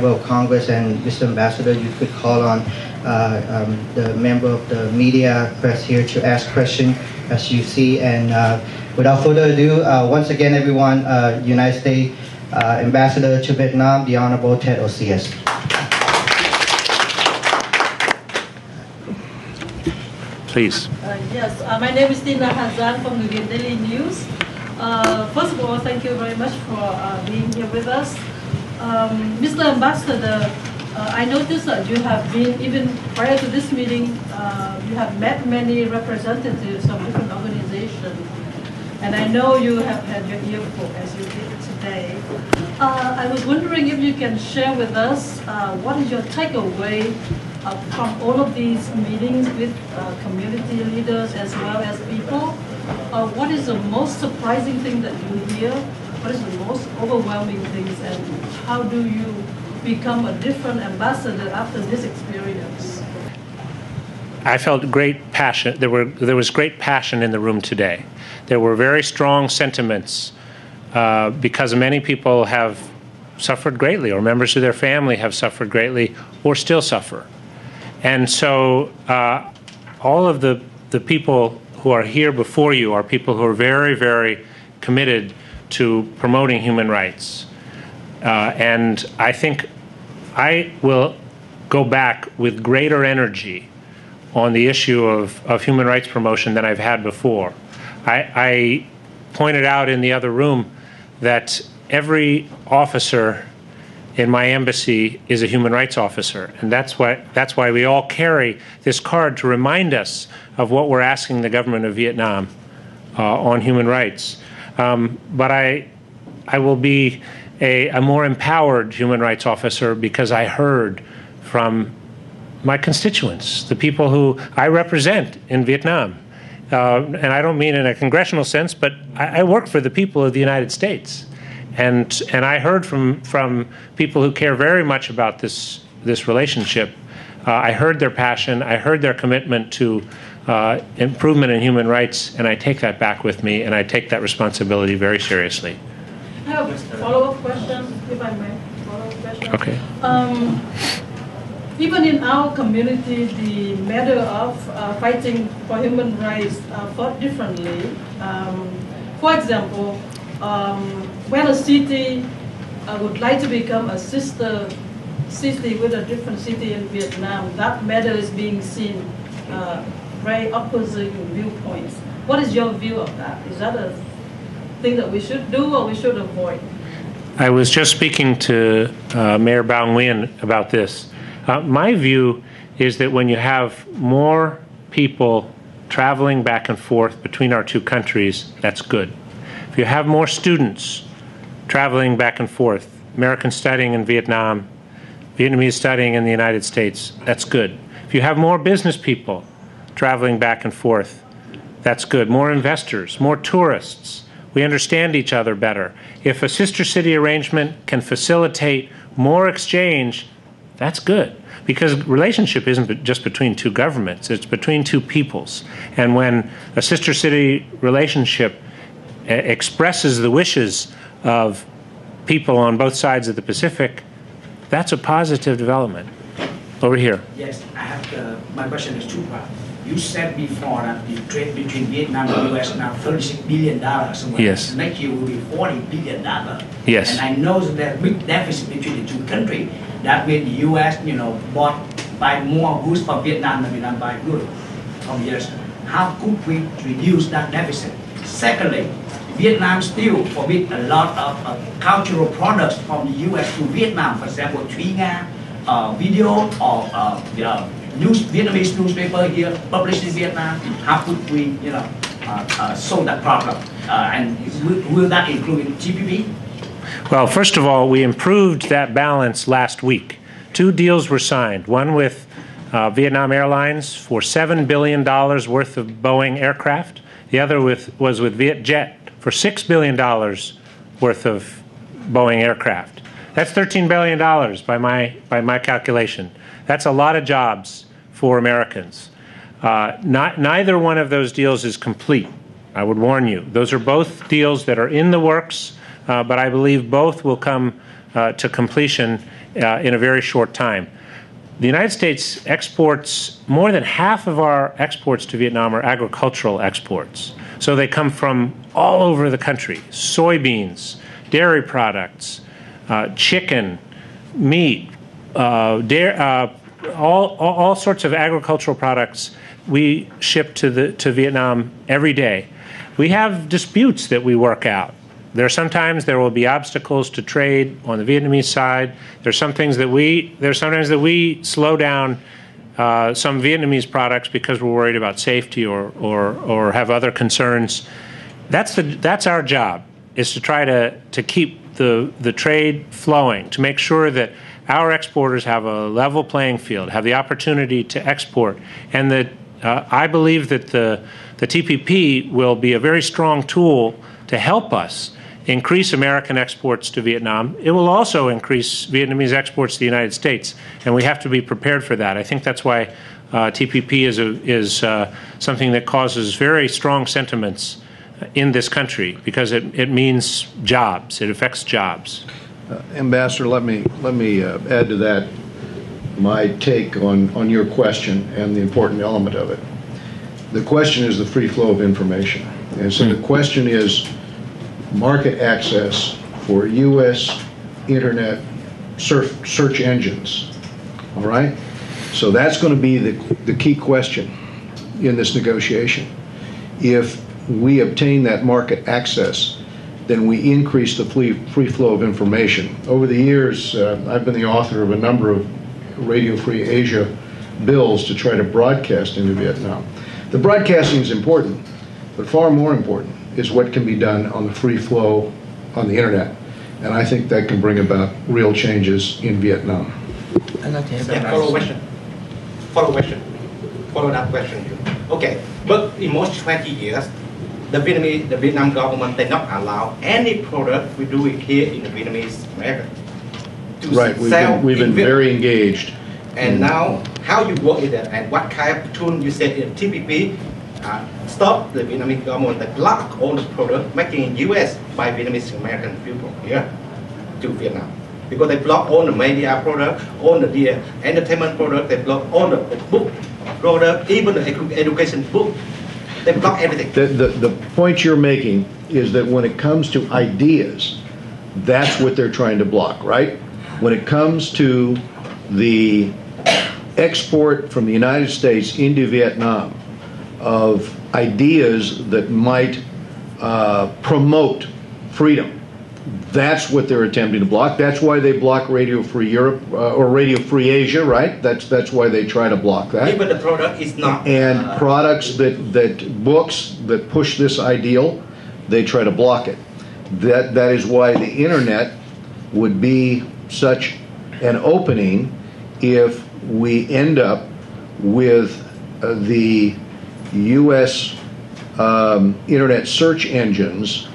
member of Congress and Mr. Ambassador, you could call on the member of the media press here to ask questions as you see. And without further ado, once again, everyone, United States Ambassador to Vietnam, the Honorable Ted Osious. Please. Yes, my name is Tina Hazan from the Daily News. First of all, thank you very much for being here with us. Mr. Ambassador, I noticed that you have been, even prior to this meeting, you have met many representatives of different organizations. And I know you have had your earful as you did today. I was wondering if you can share with us what is your takeaway from all of these meetings with community leaders as well as people. What is the most surprising thing that you hear? What is the most overwhelming things, and how do you become a different ambassador after this experience? I felt great passion. There was great passion in the room today. There were very strong sentiments because many people have suffered greatly, or members of their family have suffered greatly, or still suffer. And so all of the people who are here before you are people who are very, very committed to promoting human rights. And I think I will go back with greater energy on the issue of human rights promotion than I've had before. I pointed out in the other room that every officer in my embassy is a human rights officer, and that's why we all carry this card to remind us of what we're asking the government of Vietnam on human rights. But I will be a more empowered human rights officer because I heard from my constituents, the people who I represent in Vietnam. And I don't mean in a congressional sense, but I work for the people of the United States. And I heard from people who care very much about this relationship. I heard their passion. I heard their commitment to improvement in human rights, and I take that back with me, and I take that responsibility very seriously. I have a follow-up question, if I may. Follow-up question. Okay. Even in our community, the matter of fighting for human rights are fought differently. For example, when a city would like to become a sister city with a different city in Vietnam, that matter is being seen very opposing viewpoints. What is your view of that? Is that a thing that we should do or we should avoid? I was just speaking to Mayor Bao Nguyen about this. My view is that when you have more people traveling back and forth between our two countries, that's good. If you have more students traveling back and forth, Americans studying in Vietnam, Vietnamese studying in the United States, that's good. If you have more business people traveling back and forth, that's good. More investors, more tourists. We understand each other better. If a sister city arrangement can facilitate more exchange, that's good. Because relationship isn't just between two governments, it's between two peoples. And when a sister city relationship expresses the wishes of people on both sides of the Pacific, that's a positive development. Over here. Yes, I have my question is two parts. You said before that the trade between Vietnam and the US now $36 billion. Yes. Next year will be $40 billion. Yes. And I know that there's a big deficit between the two countries. That means the US, buy more goods from Vietnam than Vietnam buy goods from the US. How could we reduce that deficit? Secondly, Vietnam still forbid a lot of cultural products from the US to Vietnam. For example, Thuy Nga video or Vietnamese newspaper here published in Vietnam. How could we, solve that problem? And will that include TPP? Well, first of all, we improved that balance last week. 2 deals were signed, one with Vietnam Airlines for $7 billion worth of Boeing aircraft. The other was with Vietjet for $6 billion worth of Boeing aircraft. That's $13 billion by my calculation. That's a lot of jobs for Americans. Neither one of those deals is complete, I would warn you. Those are both deals that are in the works, but I believe both will come to completion in a very short time. The United States exports, more than half of our exports to Vietnam are agricultural exports. So they come from all over the country: soybeans, dairy products, chicken, meat, all sorts of agricultural products we ship to Vietnam every day. We have disputes that we work out. Sometimes there will be obstacles to trade on the Vietnamese side. There's sometimes that we slow down some Vietnamese products because we're worried about safety or have other concerns. That's our job, is to try to keep the trade flowing, to make sure that our exporters have a level playing field, have the opportunity to export, and that I believe that the TPP will be a very strong tool to help us increase American exports to Vietnam. It will also increase Vietnamese exports to the United States, and we have to be prepared for that. I think that's why TPP is something that causes very strong sentiments in this country, because it means jobs. It affects jobs. Ambassador, let me add to that my take on your question and the important element of it. The question is the free flow of information. And so the question is market access for U.S. internet search engines. All right? So that's going to be the key question in this negotiation. If we obtain that market access, then we increase the free flow of information. Over the years, I've been the author of a number of Radio Free Asia bills to try to broadcast into Vietnam. The broadcasting is important, but far more important is what can be done on the free flow on the internet. And I think that can bring about real changes in Vietnam. Follow question. Follow that question. Okay, but in most 20 years, the Vietnam government did not allow any product we do it here in the Vietnamese America to sell. We've been very engaged. And now, how you work with that, and what kind of tool you said in TPP stop the Vietnamese government that block all the product making in U.S. by Vietnamese American people here to Vietnam, because they block all the media product, all the entertainment product, they block all the book product, even the education book. They block everything. The point you're making is that when it comes to ideas, that's what they're trying to block, right? When it comes to the export from the United States into Vietnam of ideas that might promote freedom, that's what they're attempting to block. That's why they block Radio Free Europe or Radio Free Asia, right? That's why they try to block that. Even the product is not. And products that books that push this ideal, they try to block it. That is why the internet would be such an opening if we end up with the U.S. internet search engines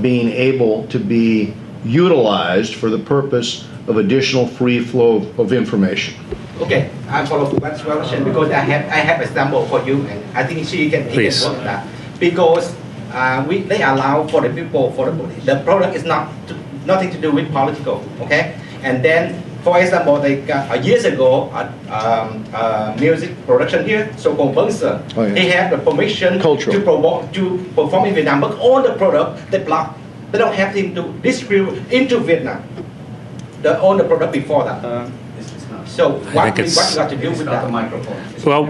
being able to be utilized for the purpose of additional free flow of information. Okay, I follow one question because I have example for you, and I think she can take it on that. Because they allow for the people, for the product is nothing to do with political, okay? And then, for example, they got years ago music production here, so-called Bonser. Oh, yeah. He had the permission to perform in Vietnam, but all the product they block. They don't have him to distribute into Vietnam. All the product before that. So what you got to do with that? Well,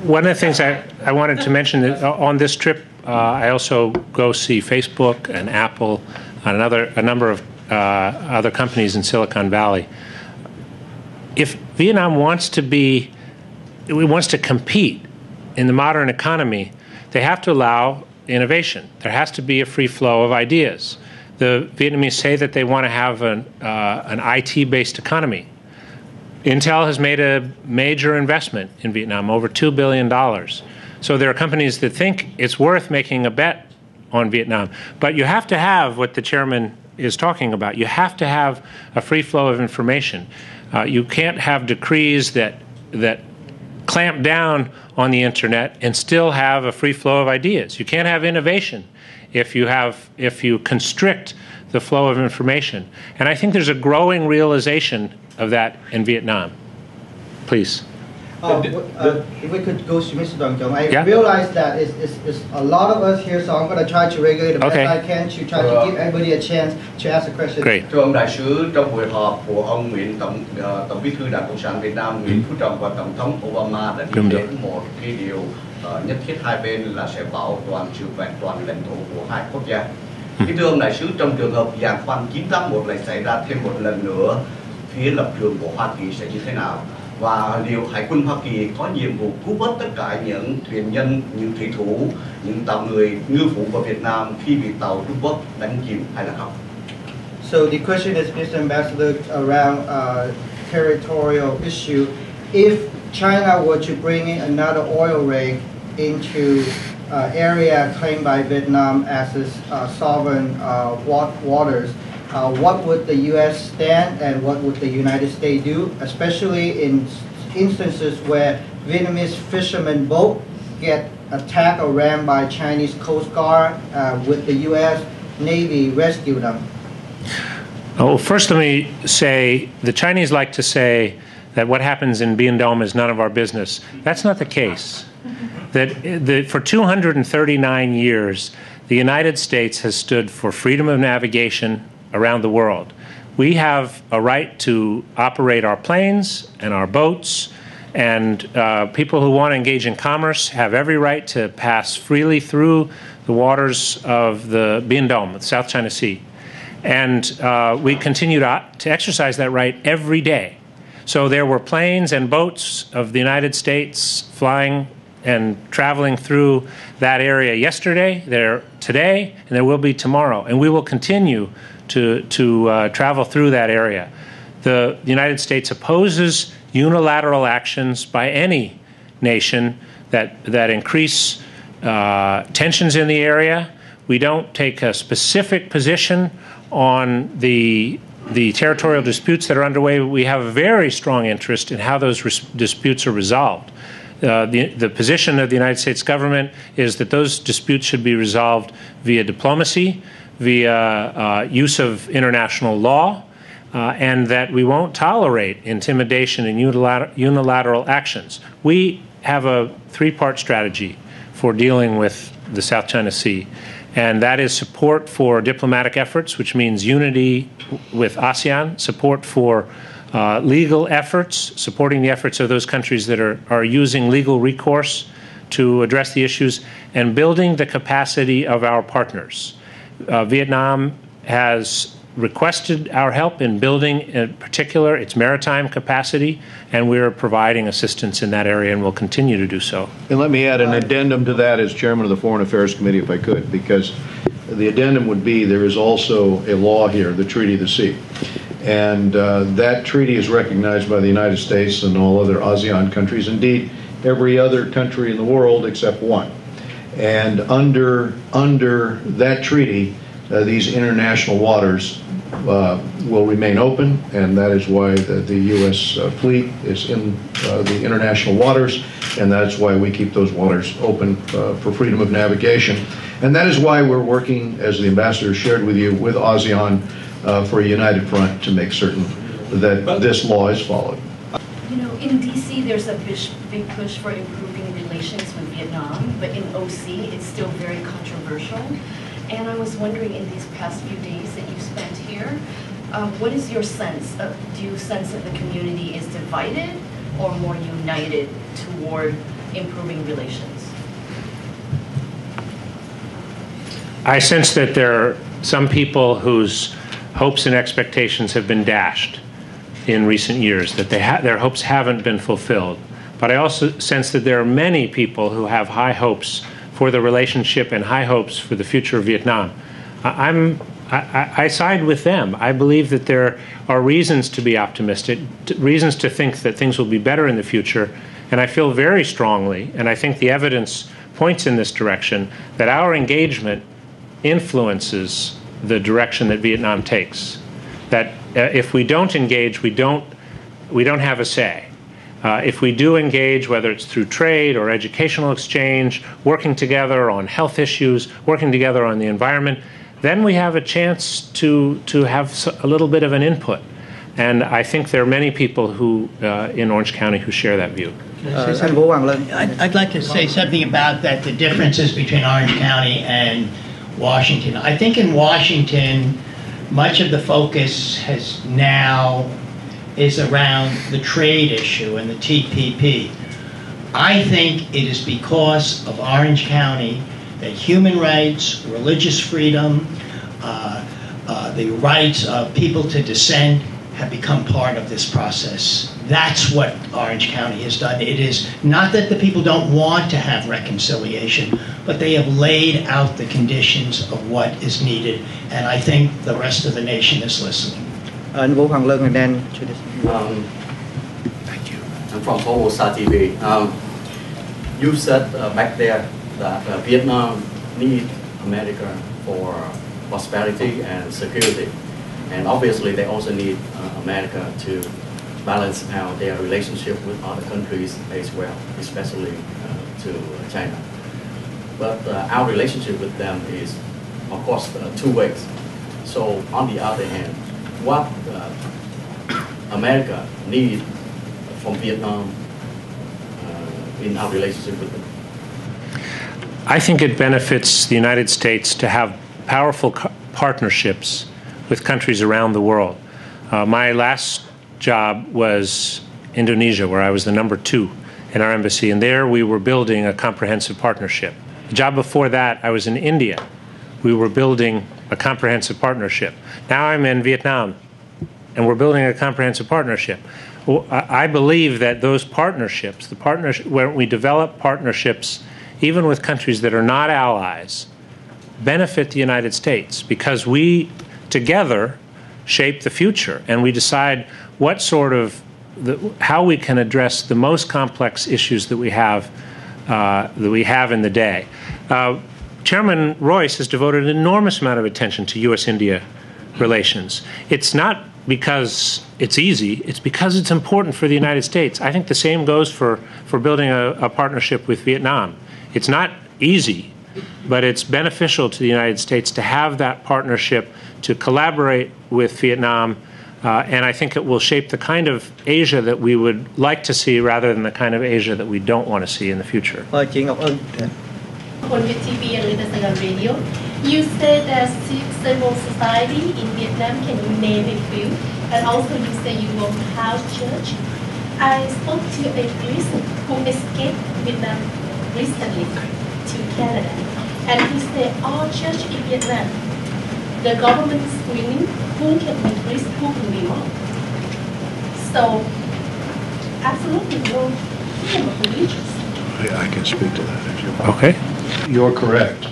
one of the things I wanted to mention is on this trip, I also go see Facebook and Apple and a number of other companies in Silicon Valley. If Vietnam wants to compete in the modern economy, they have to allow innovation. There has to be a free flow of ideas. The Vietnamese say that they want to have an IT-based economy. Intel has made a major investment in Vietnam, over $2 billion. So there are companies that think it's worth making a bet on Vietnam. But you have to have what the chairman is talking about. You have to have a free flow of information. You can't have decrees that clamp down on the internet and still have a free flow of ideas. You can't have innovation if you constrict the flow of information. And I think there's a growing realization of that in Vietnam. Please. If we could go to Mr. Dong Jong, I Yeah. realize that it's a lot of us here, so I'm going to try to regulate the Okay. best I can to try to give everybody a chance to ask a question. Great. Thưa ông đại sứ, trong buổi họp của ông Tổng Bí thư Đảng Cộng sản Việt Nam Nguyễn Phú Trọng và Tổng thống Obama đã đi Đúng rồi. đến một cái điều nhất thiết hai bên là sẽ bảo toàn sự vẹn toàn lãnh thổ của hai quốc gia. Kính thưa ông đại sứ, trong trường hợp giàn khoan 981 lại xảy ra thêm một lần nữa, phía lập trường của Hoa Kỳ sẽ như thế nào? Và liệu Hải quân Hoa Kỳ có nhiệm vụ cứu vớt tất cả những thuyền nhân, những thủy thủ, những tàu người ngư phủ của Việt Nam khi bị tàu Trung Quốc đánh chìm hay là không? So the question is, Mr. Ambassador, around territorial issue. If China were to bring in another oil rig into area claimed by Vietnam as its sovereign waters, what would the U.S. stand and what would the United States do, especially in instances where Vietnamese fishermen boat get attacked or rammed by Chinese Coast Guard? Would the U.S. Navy rescue them? Oh, first let me say, the Chinese like to say that what happens in Bien Dom is none of our business. That's not the case. That for 239 years, the United States has stood for freedom of navigation around the world. We have a right to operate our planes and our boats, and people who want to engage in commerce have every right to pass freely through the waters of the Bien Dom, the South China Sea. And we continue to exercise that right every day. So there were planes and boats of the United States flying and traveling through that area yesterday, there today, and there will be tomorrow. And we will continue to travel through that area. The United States opposes unilateral actions by any nation that increase tensions in the area. We don't take a specific position on the territorial disputes that are underway. We have a very strong interest in how those disputes are resolved. The position of the United States government is that those disputes should be resolved via diplomacy, via use of international law, and that we won't tolerate intimidation and unilateral actions. We have a three-part strategy for dealing with the South China Sea, and that is support for diplomatic efforts, which means unity with ASEAN, support for legal efforts, supporting the efforts of those countries that are using legal recourse to address the issues, and building the capacity of our partners. Vietnam has requested our help in building, in particular, its maritime capacity, and we're providing assistance in that area and will continue to do so. And let me add an addendum to that as chairman of the Foreign Affairs Committee, if I could, because the addendum would be there is also a law here, the Treaty of the Sea. And that treaty is recognized by the United States and all other ASEAN countries, indeed every other country in the world except one. And under that treaty, these international waters will remain open, and that is why the U.S. fleet is in the international waters, and that's why we keep those waters open for freedom of navigation. And that is why we're working, as the ambassador shared with you, with ASEAN for a united front to make certain that this law is followed. You know, in D.C. there's a big push for improving relations with Vietnam, but in OC it's still very controversial. And I was wondering, in these past few days that you've spent here, what is your sense? Do you sense that the community is divided or more united toward improving relations? I sense that there are some people whose hopes and expectations have been dashed in recent years, that their hopes haven't been fulfilled. But I also sense that there are many people who have high hopes for the relationship and high hopes for the future of Vietnam. I side with them. I believe that there are reasons to be optimistic, reasons to think that things will be better in the future, and I feel very strongly, and I think the evidence points in this direction, that our engagement influences the direction that Vietnam takes. That if we don't engage, we don't have a say. If we do engage, whether it's through trade or educational exchange, working together on health issues, working together on the environment, then we have a chance to have a little bit of an input. And I think there are many people who in Orange County who share that view. I'd like to say something about that, the differences between Orange County and Washington. I think in Washington, much of the focus is around the trade issue and the TPP. I think it is because of Orange County that human rights, religious freedom, the rights of people to dissent have become part of this process. That's what Orange County has done. It is not that the people don't want to have reconciliation, but they have laid out the conditions of what is needed, and I think the rest of the nation is listening. Thank you. I'm from PhoBolsaTV. You said back there that Vietnam needs America for prosperity and security. And obviously they also need America to balance out their relationship with other countries as well, especially to China. But our relationship with them is, of course, two ways. So on the other hand, what America needs from Vietnam in our relationship with them? I think it benefits the United States to have powerful partnerships with countries around the world. My last job was Indonesia, where I was the #2 in our embassy, and there we were building a comprehensive partnership. The job before that, I was in India. We were building a comprehensive partnership. Now I'm in Vietnam, and we're building a comprehensive partnership. Well, I believe that those partnerships, where we develop partnerships even with countries that are not allies, benefit the United States, because we together shape the future, and we decide what sort of how we can address the most complex issues that we have in the day. Chairman Royce has devoted an enormous amount of attention to U.S.-India relations. It's not because it's easy, it's because it's important for the United States. I think the same goes for building a partnership with Vietnam. It's not easy, but it's beneficial to the United States to have that partnership, to collaborate with Vietnam, and I think it will shape the kind of Asia that we would like to see rather than the kind of Asia that we don't want to see in the future. On TV and Little Saigon Radio, you said there's civil society in Vietnam. Can you name a few? And also you say you won't have church. I spoke to a priest who escaped Vietnam recently to Canada, and he said all church in Vietnam, the government is screening who can be priest, who can be monk. So absolutely no freedom of religious. I can speak to that if you want. Okay. You're correct.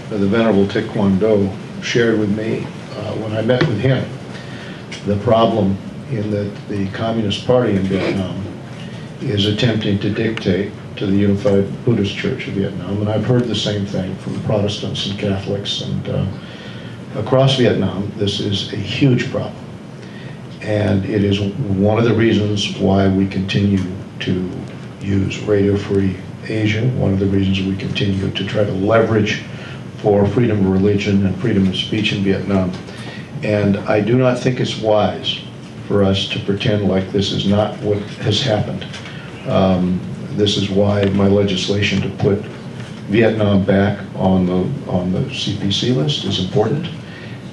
The Venerable Thich Quang Do shared with me when I met with him the problem in that the Communist Party in Vietnam is attempting to dictate to the Unified Buddhist Church of Vietnam, and I've heard the same thing from Protestants and Catholics, and across Vietnam this is a huge problem, and it is one of the reasons why we continue to use Radio Free Asia, one of the reasons we continue to try to leverage for freedom of religion and freedom of speech in Vietnam. And I do not think it's wise for us to pretend like this is not what has happened. This is why my legislation to put Vietnam back on the CPC list is important,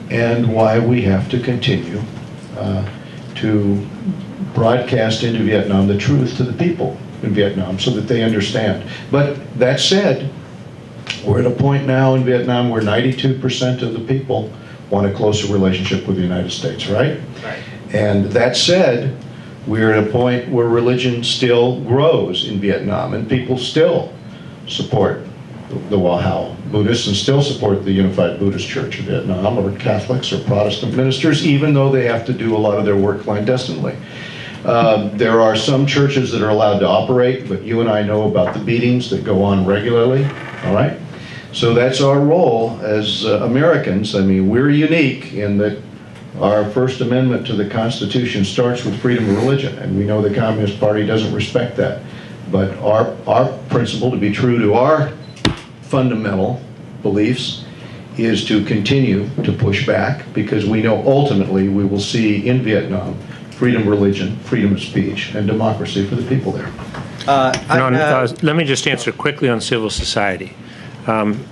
and why we have to continue to broadcast into Vietnam the truth to the people in Vietnam so that they understand. But that said, we're at a point now in Vietnam where 92% of the people want a closer relationship with the United States, right? Right. And that said, we're at a point where religion still grows in Vietnam, and people still support the Hoa Hao Buddhists and still support the Unified Buddhist Church of Vietnam, or Catholics or Protestant ministers, even though they have to do a lot of their work clandestinely. There are some churches that are allowed to operate, but you and I know about the beatings that go on regularly, all right? So that's our role as Americans. I mean, we're unique in that our First Amendment to the Constitution starts with freedom of religion, and we know the Communist Party doesn't respect that. But our principle, to be true to our fundamental beliefs, is to continue to push back, because we know ultimately we will see in Vietnam freedom of religion, freedom of speech, and democracy for the people there. Let me just answer quickly on civil society,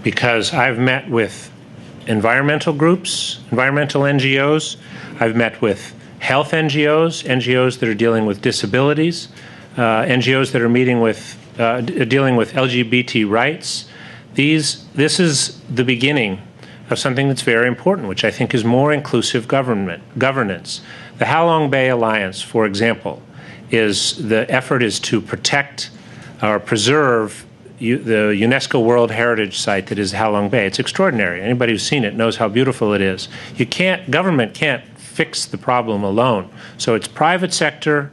because I've met with environmental groups, environmental NGOs. I've met with health NGOs, NGOs that are dealing with disabilities, NGOs that are dealing with LGBT rights. This is the beginning of something that's very important, which I think is more inclusive governance. The Ha Long Bay Alliance, for example, the effort is to protect or preserve the UNESCO World Heritage Site that is Ha Long Bay. It's extraordinary. Anybody who's seen it knows how beautiful it is. Government can't fix the problem alone. So it's private sector,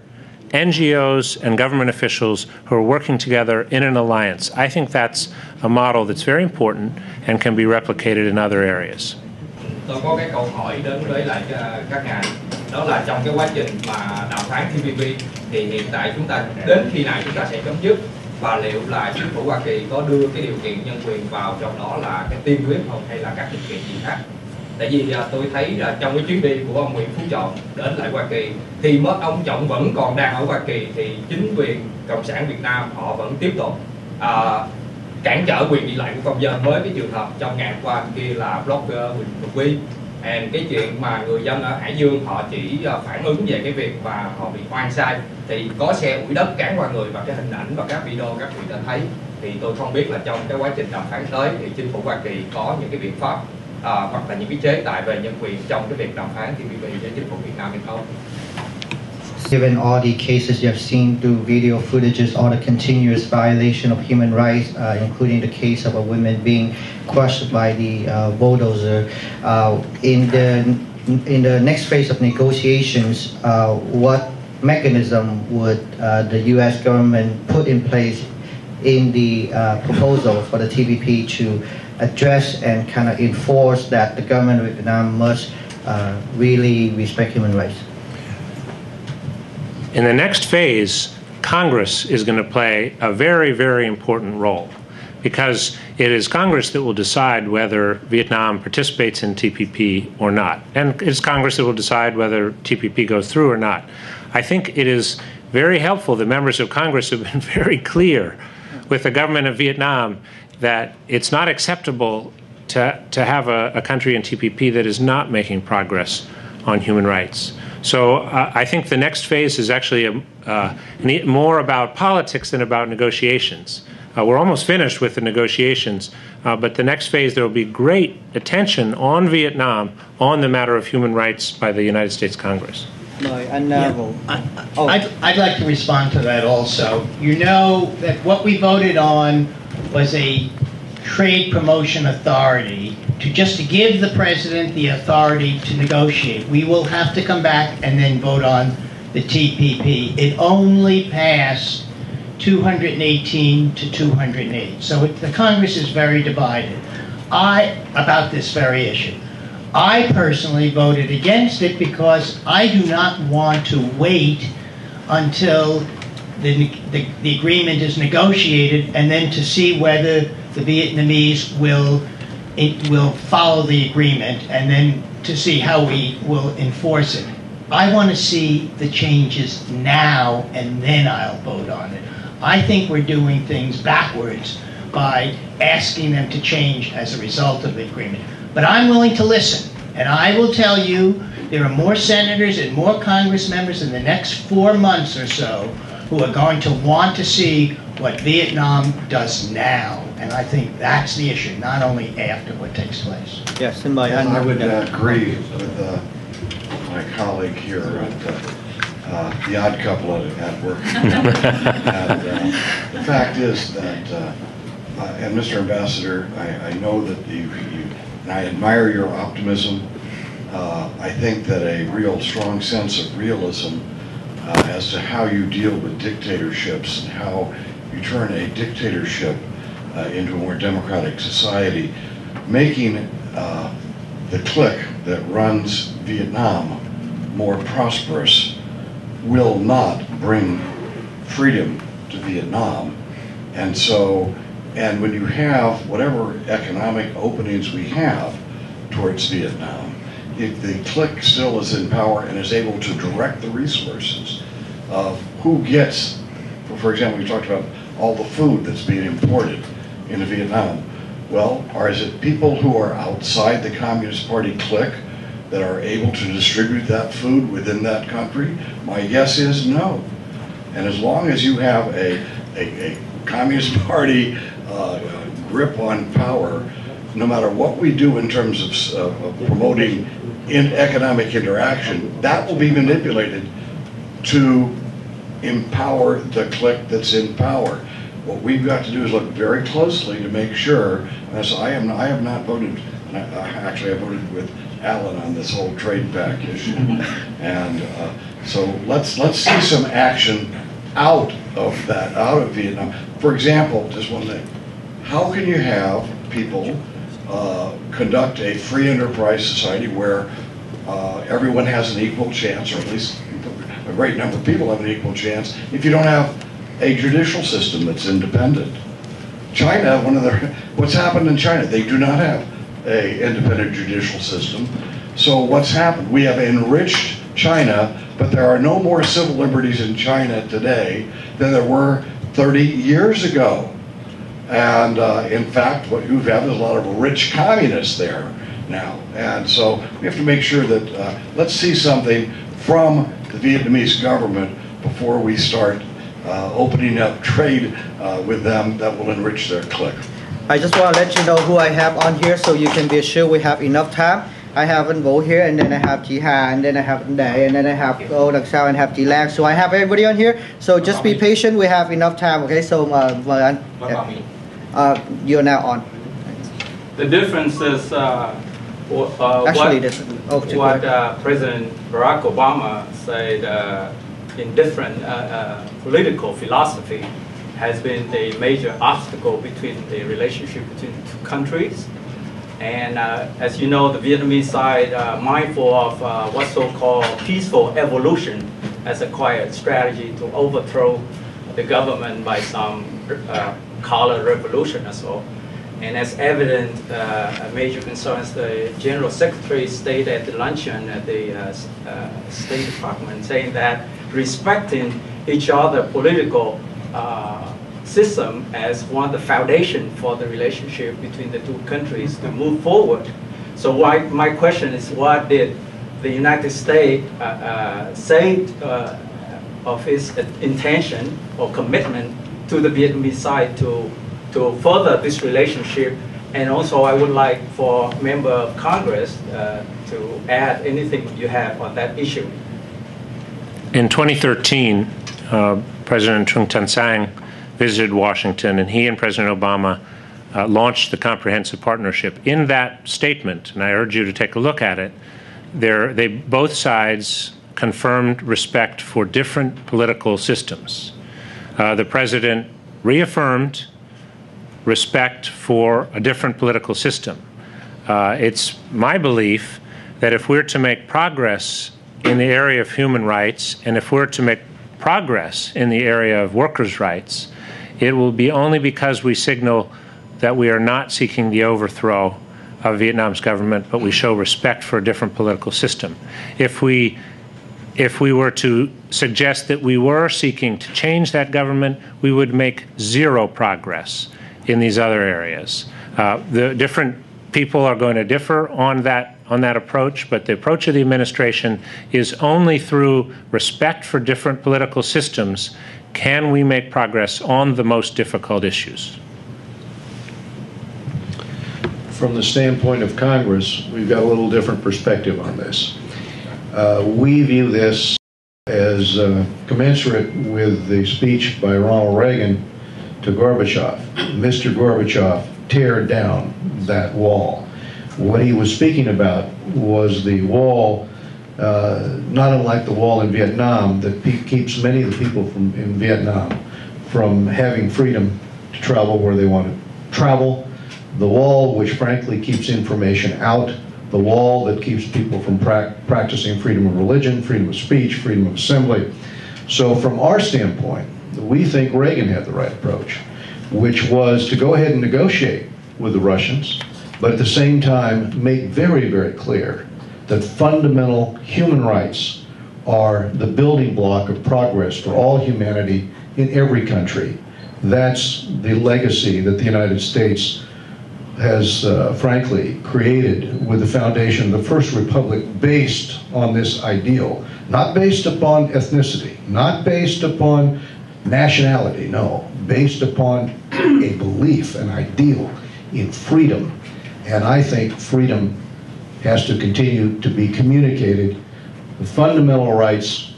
NGOs, and government officials who are working together in an alliance. I think that's a model that's very important and can be replicated in other areas. Tôi có cái câu hỏi đến với lại các ngài, đó là trong cái quá trình mà đàm phán TPP thì hiện tại chúng ta đến khi nào chúng ta sẽ chấm dứt, và liệu là chính phủ Hoa Kỳ có đưa cái điều kiện nhân quyền vào trong đó là cái tiên quyết không, hay là các điều kiện gì khác? Tại vì tôi thấy là trong cái chuyến đi của ông Nguyễn Phú Trọng đến lại Hoa Kỳ, khi mất ông Trọng vẫn còn đang ở Hoa Kỳ thì chính quyền Cộng sản Việt Nam họ vẫn tiếp tục cản trở quyền đi lại của công dân, với cái trường hợp trong ngày qua kia là blogger Quỳnh Quy. Cái chuyện mà người dân ở Hải Dương họ chỉ phản ứng về cái việc mà họ bị oan sai, thì có xe ủi đất cán qua người, và cái hình ảnh và các video các vị đã thấy, thì tôi không biết là trong cái quá trình đàm phán tới thì chính phủ Hoa Kỳ có những cái biện pháp hoặc là những cái chế tài về nhân quyền trong cái việc đàm phán TPP với chính phủ Việt Nam hay không? Given all the cases you have seen through video footages, all the continuous violation of human rights, including the case of a woman being crushed by the bulldozer, in the next phase of negotiations, what mechanism would the U.S. government put in place in the proposal for the TPP to address and kind of enforce that the government of Vietnam must really respect human rights? In the next phase, Congress is going to play a very, very important role, because it is Congress that will decide whether Vietnam participates in TPP or not. And it's Congress that will decide whether TPP goes through or not. I think it is very helpful that members of Congress have been very clear with the government of Vietnam that it's not acceptable to have a country in TPP that is not making progress on human rights. So I think the next phase is actually more about politics than about negotiations. We're almost finished with the negotiations, but the next phase there will be great attention on Vietnam on the matter of human rights by the United States Congress. I'd like to respond to that also. You know that what we voted on was a trade promotion authority to give the president the authority to negotiate. We will have to come back and then vote on the TPP. It only passed 218 to 208. So the Congress is very divided about this very issue. I personally voted against it because I do not want to wait until the agreement is negotiated and then to see whether the Vietnamese will follow the agreement, and then to see how we will enforce it. I want to see the changes now, and then I'll vote on it. I think we're doing things backwards by asking them to change as a result of the agreement. But I'm willing to listen, and I will tell you there are more senators and more Congress members in the next 4 months or so who are going to want to see what Vietnam does now. And I think that's the issue, not only after what takes place. Yes, I would agree with my colleague here at the odd couple at work. And, the fact is that, and Mr. Ambassador, I know that you and I admire your optimism. I think that a real strong sense of realism as to how you deal with dictatorships and how you turn a dictatorship into a more democratic society, making the clique that runs Vietnam more prosperous will not bring freedom to Vietnam. And so, and when you have whatever economic openings we have, towards Vietnam if the clique still is in power and is able to direct the resources of who gets, for example, we talked about all the food that's being imported into Vietnam. Well, is it people who are outside the Communist Party clique that are able to distribute that food within that country? My guess is no. And as long as you have a Communist Party grip on power, no matter what we do in terms of promoting economic interaction, that will be manipulated to empower the clique that's in power. What we've got to do is look very closely to make sure, as I have not voted, actually I voted with Alan on this whole trade pact issue. And so let's see some action out of that, out of Vietnam. For example, just one thing, how can you have people conduct a free enterprise society where everyone has an equal chance, or at least a great number of people have an equal chance, if you don't have a judicial system that's independent? China, what's happened in China, they do not have an independent judicial system. So what's happened? We have enriched China, but there are no more civil liberties in China today than there were 30 years ago. And in fact, what you have is a lot of rich communists there now. And so we have to make sure that, let's see something from the Vietnamese government before we start opening up trade with them that will enrich their clique. I just want to let you know who I have on here so you can be sure we have enough time. I have Anh Vũ here, and then I have Chị Hà, and then I have Anh Đại, and then I have Ô Đằng Sau, and I have Chị Lan. So I have everybody on here. So just be patient. We have enough time. Okay. So mời anh. What about me? You're now on. The difference is what President Barack Obama said in different political philosophy has been the major obstacle between the relationship between the two countries. And as you know, the Vietnamese side, mindful of what's so-called peaceful evolution, has acquired strategy to overthrow the government by some color revolution or so. And as evident, a major concern is the General Secretary stated at the luncheon at the State Department, saying that respecting each other political system as one of the foundation for the relationship between the two countries to move forward. So my question is, what did the United States say of its intention or commitment to the Vietnamese side to further this relationship? And also I would like for member of Congress to add anything you have on that issue. In 2013, President Trung Tan Sang visited Washington, and he and President Obama launched the Comprehensive Partnership. In that statement, and I urge you to take a look at it, both sides confirmed respect for different political systems. The President reaffirmed respect for a different political system. It's my belief that if we're to make progress in the area of human rights, and if we're to make progress in the area of workers' rights, it will be only because we signal that we are not seeking the overthrow of Vietnam's government, but we show respect for a different political system. If we were to suggest that we were seeking to change that government, we would make zero progress in these other areas. The different people are going to differ on that approach, but the approach of the administration is only through respect for different political systems can we make progress on the most difficult issues. From the standpoint of Congress, we've got a little different perspective on this. We view this as commensurate with the speech by Ronald Reagan to Gorbachev. Mr. Gorbachev, tear down that wall. What he was speaking about was the wall, not unlike the wall in Vietnam, that keeps many of the people in Vietnam from having freedom to travel where they want to travel. The wall which frankly keeps information out. The wall that keeps people from practicing freedom of religion, freedom of speech, freedom of assembly. So from our standpoint, we think Reagan had the right approach, which was to go ahead and negotiate with the Russians but at the same time make very, very clear that fundamental human rights are the building block of progress for all humanity in every country. That's the legacy that the United States has frankly created with the foundation of the First Republic, based on this ideal, not based upon ethnicity, not based upon nationality, no, based upon a belief, an ideal in freedom. And I think freedom has to continue to be communicated, the fundamental rights,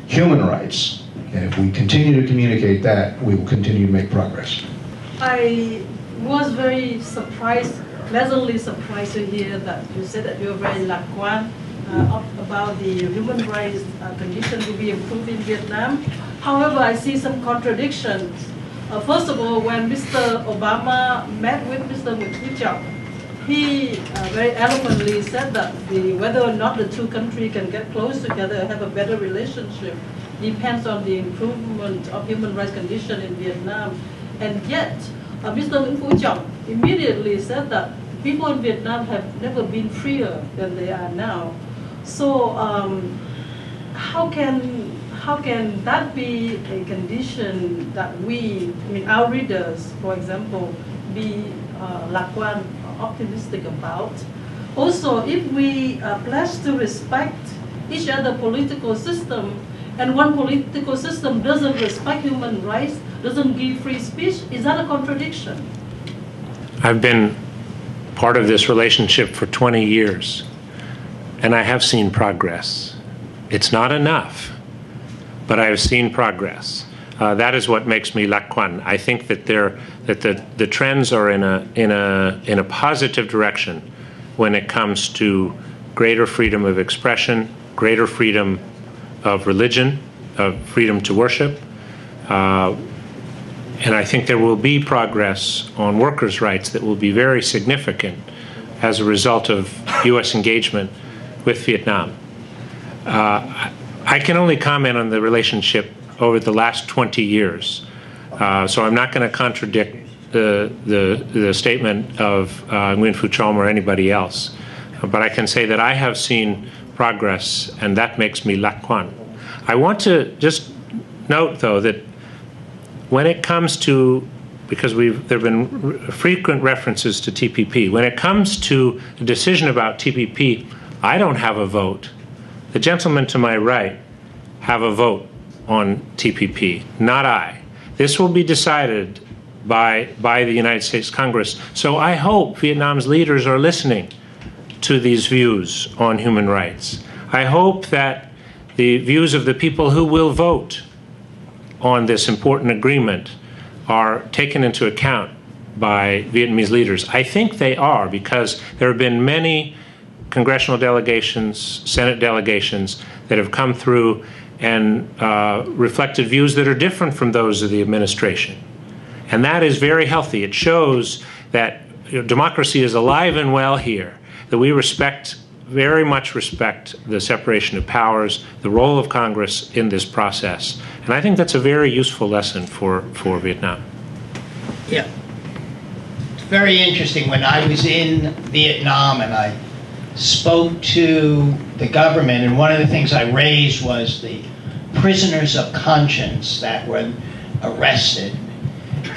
human rights, and if we continue to communicate that, we will continue to make progress. I was very surprised, pleasantly surprised to hear that you said that you're very lạc quan about the human rights condition to be improved in Vietnam. However, I see some contradictions. First of all, when Mr. Obama met with Mr. Nguyễn Phú Trọng, he very eloquently said that whether or not the two countries can get close together, have a better relationship, depends on the improvement of human rights condition in Vietnam. And yet, Mr. Nguyễn Phú Trọng immediately said that people in Vietnam have never been freer than they are now. So how can that be a condition that we, I mean, our readers, for example, be lạc quan, optimistic about? Also, if we pledge to respect each other political system, and one political system doesn't respect human rights, doesn't give free speech, is that a contradiction? I've been part of this relationship for 20 years, and I have seen progress. It's not enough, but I have seen progress. That is what makes me lạc quan. I think that the trends are in a positive direction when it comes to greater freedom of expression, greater freedom of religion, of freedom to worship. And I think there will be progress on workers' rights that will be very significant as a result of U.S. engagement with Vietnam. I can only comment on the relationship over the last 20 years, so I'm not going to contradict the statement of Nguyen Phu Trong or anybody else. But I can say that I have seen progress, and that makes me lạc quan. I want to just note, though, that when it comes to, because there have been frequent references to TPP, when it comes to a decision about TPP, I don't have a vote. The gentlemen to my right have a vote on TPP, not I. This will be decided by the United States Congress. So I hope Vietnam's leaders are listening to these views on human rights. I hope that the views of the people who will vote on this important agreement are taken into account by Vietnamese leaders. I think they are, because there have been many congressional delegations, Senate delegations that have come through and reflected views that are different from those of the administration. And that is very healthy. It shows that democracy is alive and well here, that we very much respect the separation of powers, the role of Congress in this process. And I think that's a very useful lesson for Vietnam. Yeah. It's very interesting. When I was in Vietnam and I spoke to the government, and one of the things I raised was the prisoners of conscience that were arrested.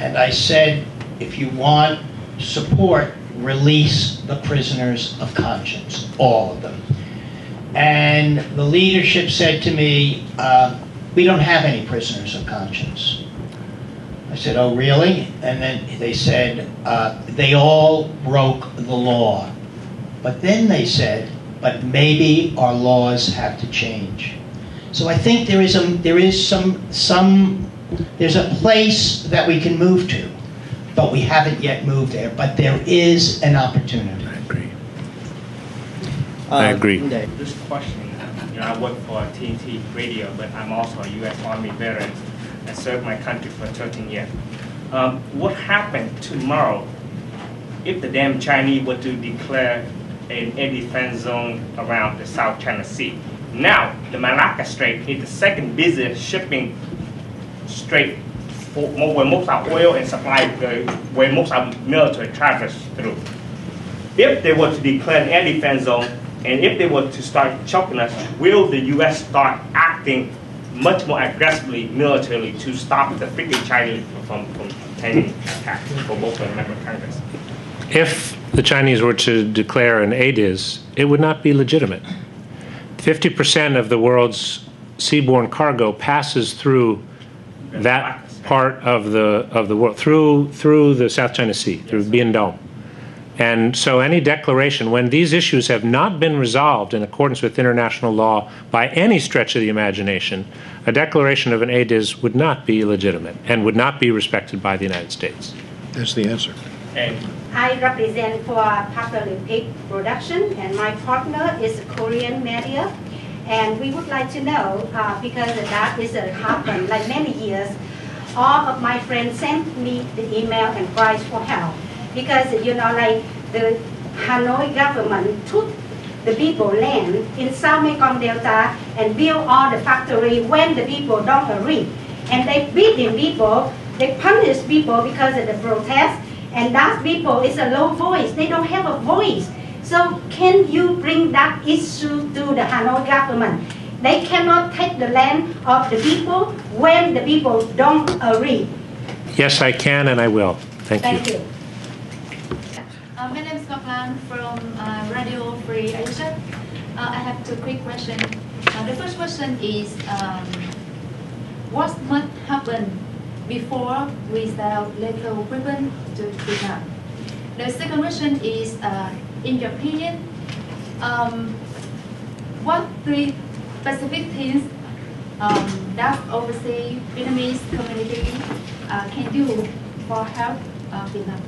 And I said, if you want support, release the prisoners of conscience, all of them. And the leadership said to me, we don't have any prisoners of conscience. I said, oh, really? And then they said, they all broke the law. But then they said, but maybe our laws have to change. So I think there's a place that we can move to, but we haven't yet moved there. But there is an opportunity. I agree. This question, I work for TNT Radio, but I'm also a U.S. Army veteran. I served my country for 13 years. What happened tomorrow if the damn Chinese were to declare an air defense zone around the South China Sea? Now, the Malacca Strait is the second busiest shipping strait where most of oil and supply, where most of military travels through. if they were to declare an air defense zone, and if they were to start choking us, will the U.S. start acting much more aggressively militarily to stop the freaking Chinese from attempting attack for both of member of Congress? If the Chinese were to declare an ADIZ, it would not be legitimate. 50% of the world's seaborne cargo passes through that part of the world, through the South China Sea, through Biendong. And so any declaration, when these issues have not been resolved in accordance with international law by any stretch of the imagination, a declaration of an ADIZ would not be legitimate and would not be respected by the United States. That's the answer. I represent for Paralympic production, and my partner is Korean media. And we would like to know, because that is happened like many years, all of my friends sent me the email and cries for help. Because, you know, like the Hanoi government took the people land in South Mekong Delta and built all the factory when the people don't agree. And they beating people, they punish people because of the protest. And that people is a low voice, they don't have a voice. So can you bring that issue to the Hanoi government? They cannot take the land of the people when the people don't agree. Yes, I can and I will. Thank you. My name is Ngọc from Radio Free Asia. I have two quick questions. The first question is, what must happen before we sell lethal weapons to Vietnam? The second question is, in your opinion, what three specific things that overseas Vietnamese community can do for help Vietnam?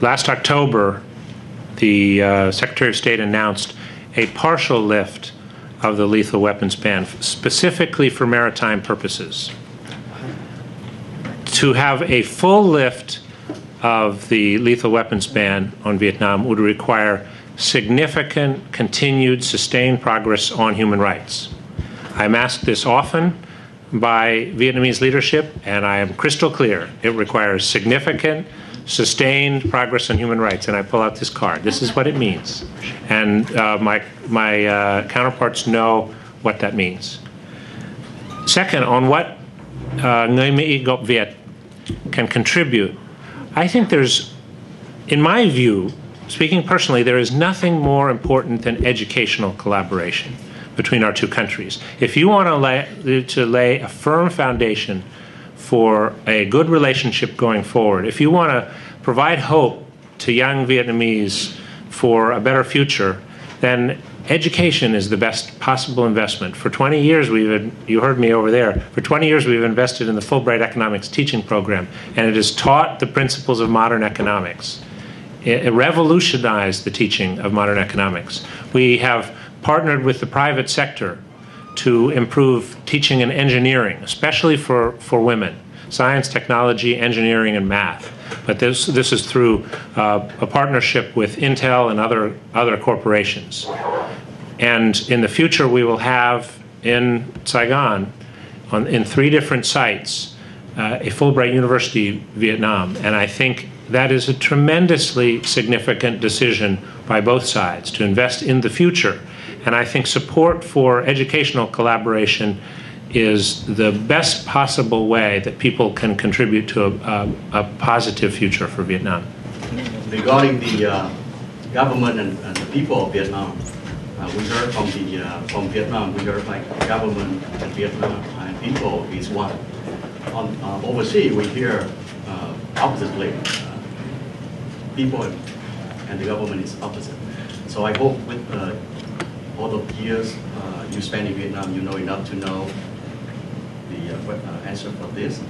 Last October, the Secretary of State announced a partial lift of the lethal weapons ban, specifically for maritime purposes. To have a full lift of the lethal weapons ban on Vietnam would require significant, continued, sustained progress on human rights. I'm asked this often by Vietnamese leadership, and I am crystal clear. It requires significant, sustained progress on human rights. And I pull out this card. This is what it means. And my counterparts know what that means. Second, on what Người Mỹ gốc Việt can contribute, I think there's, in my view, speaking personally, there is nothing more important than educational collaboration between our two countries. If you want to lay a firm foundation for a good relationship going forward, if you want to provide hope to young Vietnamese for a better future, then education is the best possible investment. For 20 years, you heard me over there, for 20 years we've invested in the Fulbright Economics teaching program, and it has taught the principles of modern economics. It revolutionized the teaching of modern economics. We have partnered with the private sector to improve teaching and engineering, especially for women, science, technology, engineering, and math. But this is through a partnership with Intel and other corporations. And in the future, we will have in Saigon, in 3 different sites, a Fulbright University Vietnam. And I think that is a tremendously significant decision by both sides to invest in the future. And I think support for educational collaboration is the best possible way that people can contribute to a positive future for Vietnam. Regarding the government and the people of Vietnam, we heard from Vietnam, we heard like government and Vietnam and people is one. Overseas, we hear oppositely. People and the government is opposite. So I hope with all the years you spend in Vietnam, you know enough to know the answer for this.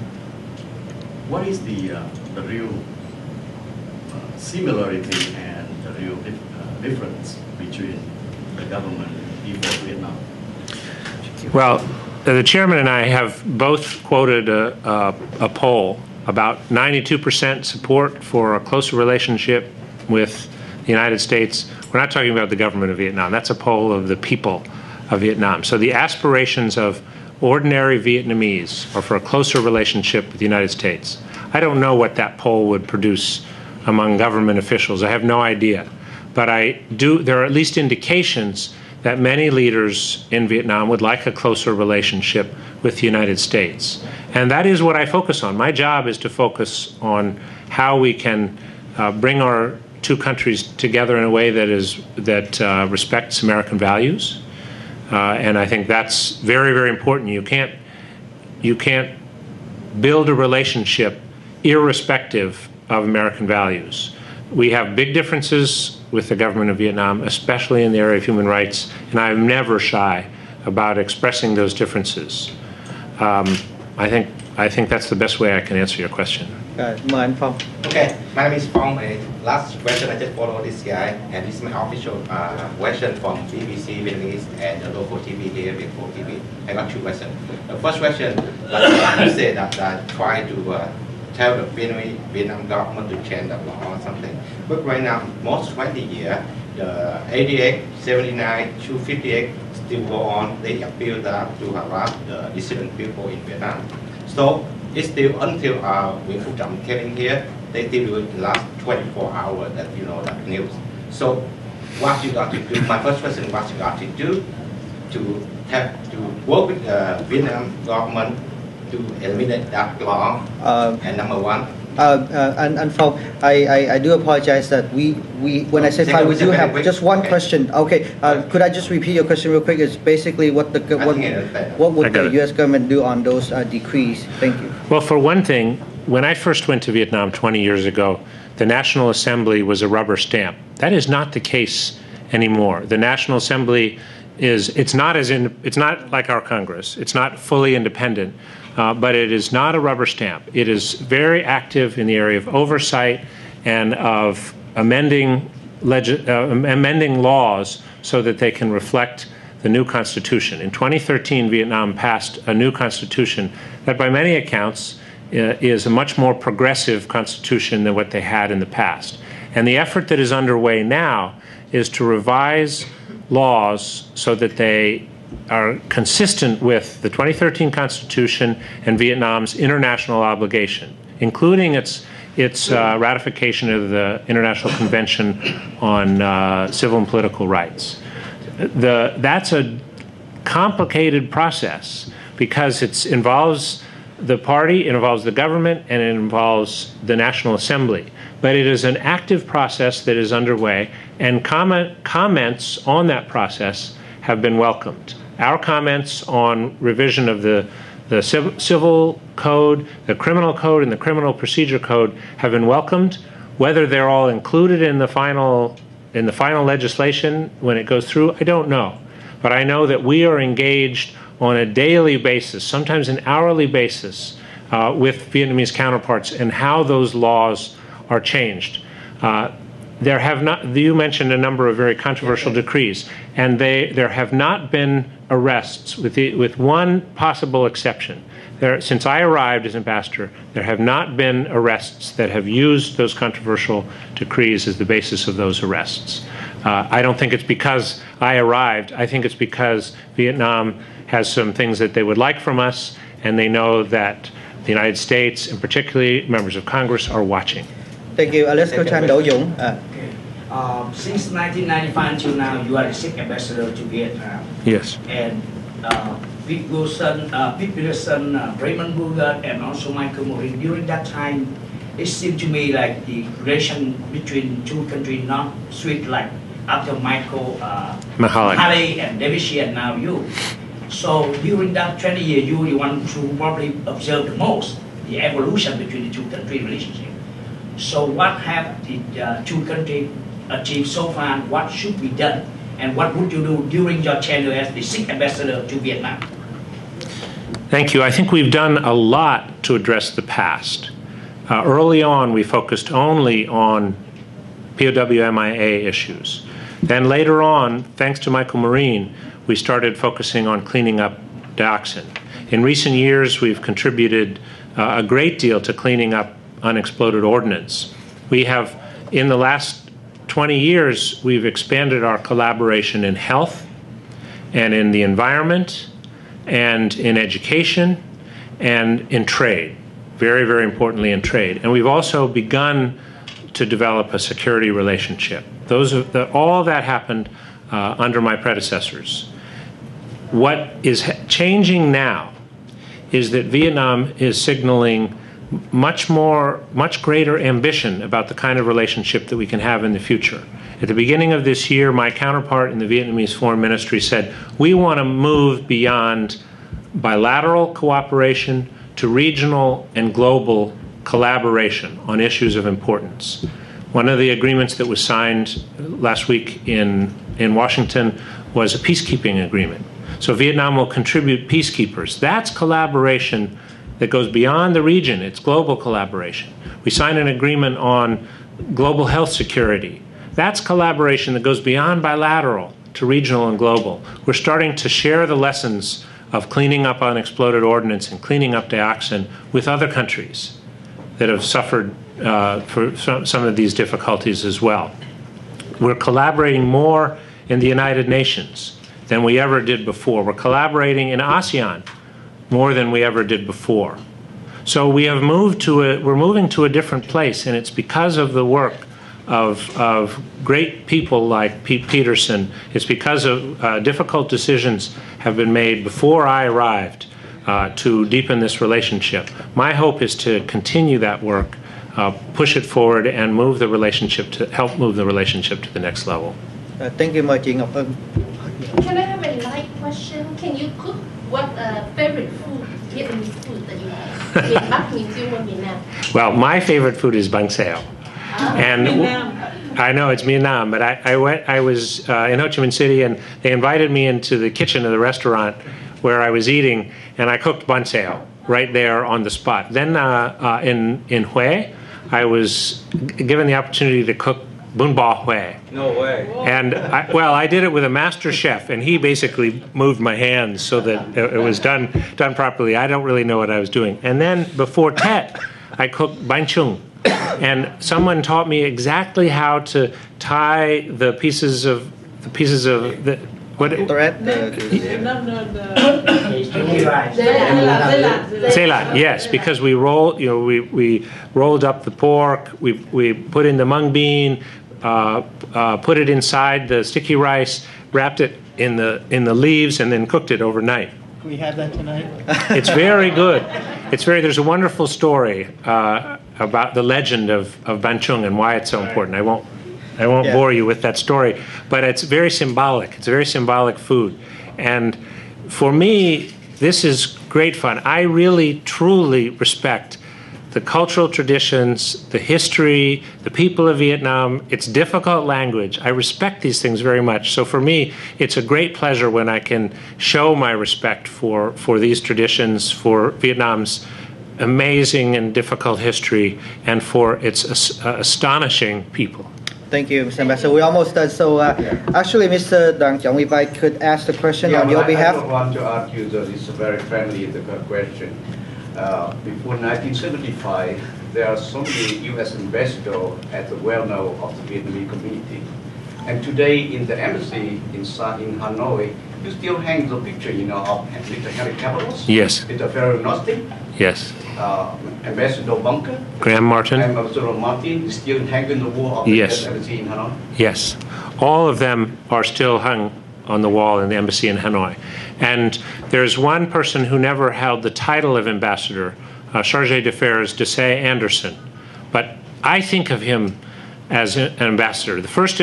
What is the real similarity and the real difference between the government and people of Vietnam? Well, the chairman and I have both quoted a poll about 92% support for a closer relationship with the United States. We're not talking about the government of Vietnam. That's a poll of the people of Vietnam. So the aspirations of ordinary Vietnamese are for a closer relationship with the United States. I don't know what that poll would produce among government officials. I have no idea. But there are at least indications that many leaders in Vietnam would like a closer relationship with the United States. And that is what I focus on. My job is to focus on how we can bring our two countries together in a way that respects American values. And I think that's very, very important. You can't build a relationship irrespective of American values. We have big differences with the government of Vietnam, especially in the area of human rights, and I'm never shy about expressing those differences. I think that's the best way I can answer your question. Mời anh Phong. Okay, my name is Phong. Last question, I just follow this guy, and this is my official question from BBC Vietnamese and the local TV here, VN. I got two questions. The first question, like you said that try to tell the Vietnam government to change the law or something. But right now, most 20 years, the 88, 79, 258 still go on. They appeal that to harass the dissident people in Vietnam. So it's still until when Phu Trọng came in here, they still do it the last 24 hours that that news. So what you got to do? My first question: what you got to do to work with the Vietnam government to eliminate that law? And number one. And Phong, I do apologize that when I say fine, we do have just one question. Okay, could I just repeat your question real quick? It's basically what would the U.S. government do on those decrees? Thank you. Well, for one thing, when I first went to Vietnam 20 years ago, the National Assembly was a rubber stamp. That is not the case anymore. The National Assembly it's not like our Congress. It's not fully independent. But it is not a rubber stamp. It is very active in the area of oversight and of amending laws so that they can reflect the new constitution. In 2013, Vietnam passed a new constitution that by many accounts is a much more progressive constitution than what they had in the past. And the effort that is underway now is to revise laws so that they are consistent with the 2013 Constitution and Vietnam's international obligation, including its ratification of the International Convention on Civil and Political Rights. That's a complicated process because it involves the party, it involves the government, and it involves the National Assembly. But it is an active process that is underway, and comments on that process have been welcomed. Our comments on revision of the civil code, the criminal code, and the criminal procedure code have been welcomed. Whether they're all included in the final legislation when it goes through, I don't know. But I know that we are engaged on a daily basis, sometimes an hourly basis, with Vietnamese counterparts and how those laws are changed. You mentioned a number of very controversial decrees, and there have not been arrests, with one possible exception. Since I arrived as ambassador, there have not been arrests that have used those controversial decrees as the basis of those arrests. I don't think it's because I arrived. I think it's because Vietnam has some things that they would like from us, and they know that the United States, and particularly members of Congress, are watching. Thank you. Let's go to Đỗ Dũng. Since 1995 until now, you are the sixth ambassador to Vietnam. Yes. And Pete Peterson, Raymond Burger, and also Michael Morin. During that time, it seemed to me like the relation between two countries not sweet like after Michael Mahali and David Shea and now you. So during that 20 years, you the one who probably observed the most the evolution between the two country relationship. So what have the two countries achieved so far? What should be done? And what would you do during your tenure as the sixth ambassador to Vietnam? Thank you. I think we've done a lot to address the past. Early on, we focused only on POW/MIA issues. Then later on, thanks to Michael Morin, we started focusing on cleaning up dioxin. In recent years, we've contributed a great deal to cleaning up unexploded ordnance. We have, in the last 20 years, we've expanded our collaboration in health and in the environment and in education and in trade, very, very importantly in trade. And we've also begun to develop a security relationship. All that happened under my predecessors. What is changing now is that Vietnam is signaling much greater ambition about the kind of relationship that we can have in the future. At the beginning of this year, my counterpart in the Vietnamese Foreign Ministry said, we want to move beyond bilateral cooperation to regional and global collaboration on issues of importance. One of the agreements that was signed last week in Washington was a peacekeeping agreement. So Vietnam will contribute peacekeepers. That's collaboration that goes beyond the region. It's global collaboration. We signed an agreement on global health security. That's collaboration that goes beyond bilateral to regional and global. We're starting to share the lessons of cleaning up unexploded ordnance and cleaning up dioxin with other countries that have suffered for some of these difficulties as well. We're collaborating more in the United Nations than we ever did before. We're collaborating in ASEAN more than we ever did before. So we're moving to a different place, and it's because of the work of great people like Pete Peterson. It's because of difficult decisions have been made before I arrived to deepen this relationship. My hope is to continue that work, push it forward, and help move the relationship to the next level. Thank you, mời chị Ngọc Hân. Can I have a light question? Can you cook what favorite food, Vietnamese food that you have? Miền Bắc, miền Trung, or miền Nam? Well, my favorite food is bánh xèo. And I know it's Vietnam, but I was in Ho Chi Minh City, and they invited me into the kitchen of the restaurant where I was eating, and I cooked bánh xèo right there on the spot. Then in Hue, I was given the opportunity to cook bún bò Hue. No way. And I did it with a master chef, and he basically moved my hands so that it was done properly. I don't really know what I was doing. And then before Tet, I cooked bánh chung. And someone taught me exactly how to tie the pieces of the Selat, yes, because we rolled up the pork, we put in the mung bean, put it inside the sticky rice, wrapped it in the leaves, and then cooked it overnight. Can we have that tonight? It's very good. There's a wonderful story about the legend of bánh chung and why it's so important. I won't bore you with that story, but it's very symbolic. It's a very symbolic food. And for me, this is great fun. I really, truly respect the cultural traditions, the history, the people of Vietnam. It's difficult language. I respect these things very much. So for me, it's a great pleasure when I can show my respect for these traditions, for Vietnam's amazing and difficult history, and for its astonishing people. Thank you, Mr. Ambassador. We're almost done. So actually, Mr. Dang Chong, if I could ask the question on your behalf. I don't want to ask you that it's a very friendly question. Before 1975, there are so many U.S. ambassadors at the well-known of the Vietnamese community. And today in the embassy in Hanoi, you still hang the picture, of Mr. Henry Caballos. Yes. Mr. Ferro Nosti. Yes. Ambassador Bunker. Graham Martin. Ambassador Martin is still hanging the wall of the embassy in Hanoi. Yes. All of them are still hung on the wall in the embassy in Hanoi. And there's one person who never held the title of ambassador, Chargé d'Affaires Anderson. But I think of him as an ambassador. The first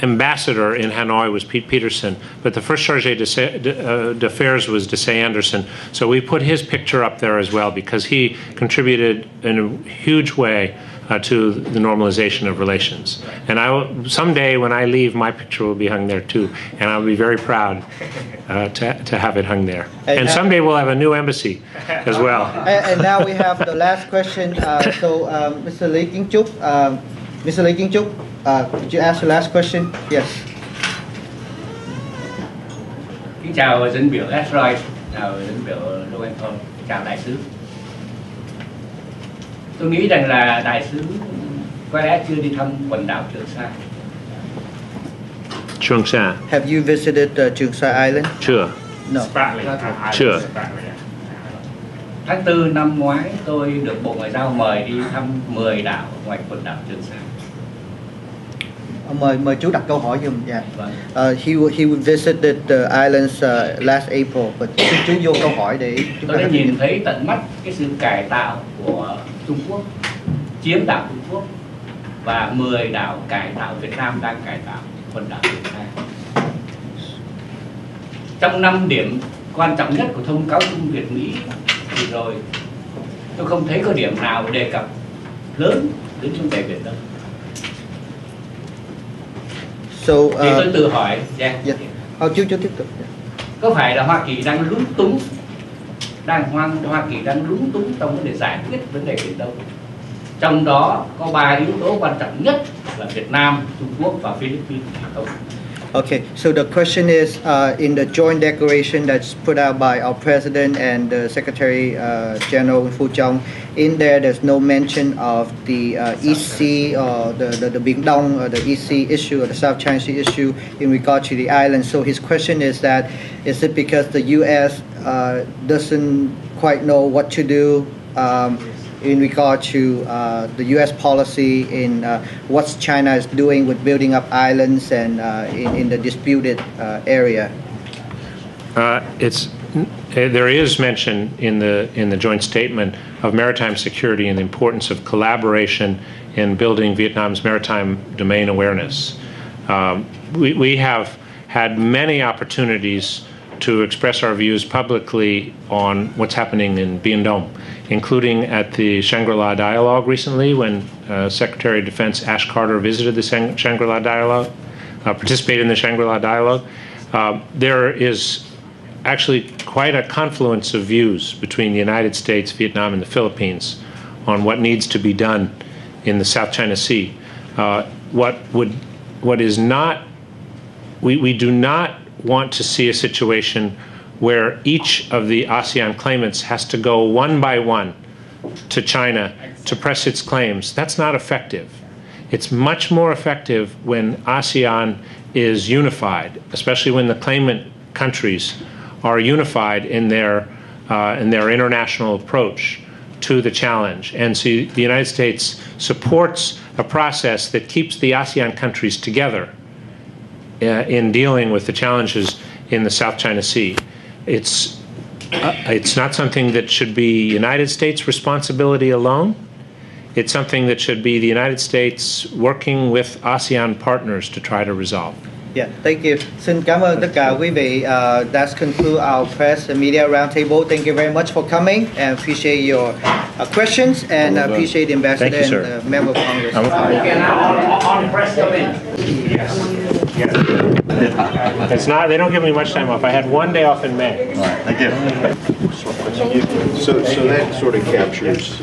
ambassador in Hanoi was Pete Peterson, but the first Chargé d'Affaires was Anderson. So we put his picture up there as well because he contributed in a huge way to the normalization of relations. And someday when I leave, my picture will be hung there too, and I'll be very proud to have it hung there. And someday we'll have a new embassy as well. And now we have the last question. Mr. Lee Kim Chuk, could you ask the last question? Yes. Kính chào dẫn biểu Osious, chào dẫn biểu Lowenthal, chào đại sứ. Tôi nghĩ rằng là đại sứ có lẽ chưa đi thăm quần đảo Trường Sa. Trường Sa. Have you visited Trường Sa Island? Chưa. No. Chưa. Tháng 4 năm ngoái tôi được Bộ Ngoại giao mời đi thăm 10 đảo ngoài quần đảo Trường Sa. Mời chú đặt câu hỏi giùm. Yeah. He visited the islands last April, but xin chú vô câu hỏi để chúng ta tôi đã nhìn thấy tận mắt cái sự cải tạo của Trung Quốc, chiếm đảo Trung Quốc, và 10 đảo cải tạo Việt Nam đang cải tạo quần đảo Trường Sa. Trong 5 điểm quan trọng nhất của thông cáo chung Việt Mỹ thì rồi tôi không thấy có điểm nào đề cập lớn đến vấn đề Biển Đông. Thì tôi tự hỏi, chú tiếp tục. Có phải là Hoa Kỳ đang lúng túng, Hoa Kỳ đang lúng túng trong vấn đề giải quyết vấn đề Biển Đông? Trong đó có 3 yếu tố quan trọng nhất là Việt Nam, Trung Quốc và Philippines. Okay, so the question is in the joint declaration that's put out by our president and the Secretary General Phu Trong. In there, there's no mention of the EC or the Biển Đông or the EC issue or the South China Sea issue in regard to the island. So his question is that, is it because the U.S. Doesn't quite know what to do in regard to the U.S. policy in what China is doing with building up islands and in the disputed area? There is mention in the joint statement of maritime security and the importance of collaboration in building Vietnam's maritime domain awareness. We have had many opportunities to express our views publicly on what's happening in Biển Đông, including at the Shangri-La Dialogue recently when Secretary of Defense Ash Carter visited the Shangri-La Dialogue, participated in the Shangri-La Dialogue. There is actually quite a confluence of views between the United States, Vietnam, and the Philippines on what needs to be done in the South China Sea. We do not want to see a situation where each of the ASEAN claimants has to go one by one to China to press its claims. That's not effective. It's much more effective when ASEAN is unified, especially when the claimant countries are unified in their international approach to the challenge. And so the United States supports a process that keeps the ASEAN countries together in dealing with the challenges in the South China Sea. It's not something that should be United States responsibility alone. It's something that should be the United States working with ASEAN partners to try to resolve. Yeah, thank you. Xin cảm ơn tất cả quý vị. That's conclude our press and media roundtable. Thank you very much for coming and appreciate your questions and appreciate the ambassador and the member of Congress. On press come in. Yes. It's not. They don't give me much time off. I had one day off in May. All right, thank you. So that sort of captures